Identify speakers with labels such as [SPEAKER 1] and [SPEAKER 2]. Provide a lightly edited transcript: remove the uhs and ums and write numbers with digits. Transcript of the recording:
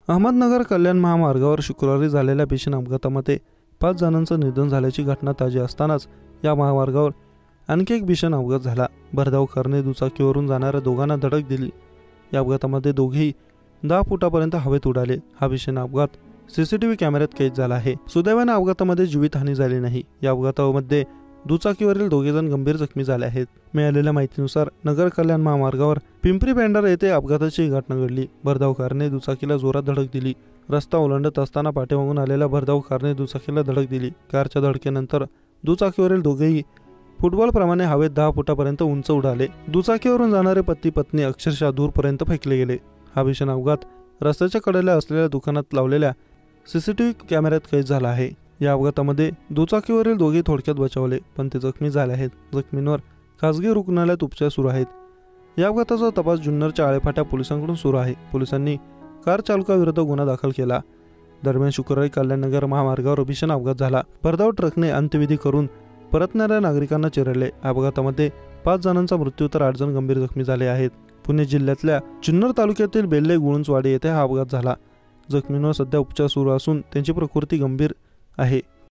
[SPEAKER 1] अहमदनगर कल्याण महामार्गावर शुक्रवारी झालेल्या भीषण अपघातामध्ये 5 जणांचं निधन झाल्याची घटना ताजी असतानाच या महामार्गावर आणखी एक भीषण अपघात झाला। भरधाव कारने दुचाकीवरून जाणाऱ्या दोघांना धडक दिली। या अपघातामध्ये दोघेही 10 फुटापर्यंत हवेत उडाले। हा भीषण अपघात सीसीटीव्ही कॅमेऱ्यात कैद झाला आहे। सुदैवाने अपघातामध्ये जीवितहानी झाली नाही। या अपघातामध्ये दुचाकीवरील दोघे जण गंभीर जखमी झाले आहेत। मिळालेल्या माहितीनुसार नगर कल्याण महामार्गावर पिंपरी पेंढार येथे अपघाताची घटना घडली। भरधाव कारने दुचाकीला जोरात धडक दिली। रस्ता ओलांडत असताना पाठीमागून आलेल्या भरधाव कारने दुचाकीला धडक दिली। कारच्या धडकेनंतर दुचाकीवरील दोघेही फुटबॉलप्रमाणे हवेत 10 फुटापर्यंत उंच उडाले। दुचाकीवरून जाणारे पती पत्नी अक्षरशः दूरपर्यंत फेकले गेले। हा भीषण अपघात रस्त्याच्या कडेला असलेल्या दुकानात लावलेल्या सीसीटीव्ही कॅमेऱ्यात कैद झाला आहे। या अपघातामध्ये दुचाकीवरील दोघे थोडक्यात बचावले, पण ते जखमी झाले आहेत। जखमींवर खासगी रुग्णालयात उपचार सुरू आहेत। या अपघाताचा तपास जुन्नरच्या आळेफाटा पोलिसांकडून सुरू आहे। पोलिसांनी कार चालकाविरुद्ध गुन्हा दाखल केला। दरम्यान शुक्रवारी कल्याणनगर महामार्गावर भीषण अपघात झाला। भरधाव ट्रकने अंत्यविधी करून परतणाऱ्या नागरिकांना चिरडले। अपघातामध्ये 5 जणांचा मृत्यू तर 8 जण गंभीर जखमी झाले आहेत। पुणे जिल्ह्यातल्या जुन्नर तालुक्यातील बेल्ले गुळुंचवाडी येथे हा अपघात झाला। जखमींवर सध्या उपचार सुरू असून त्यांची प्रकृती गंभीर आहे।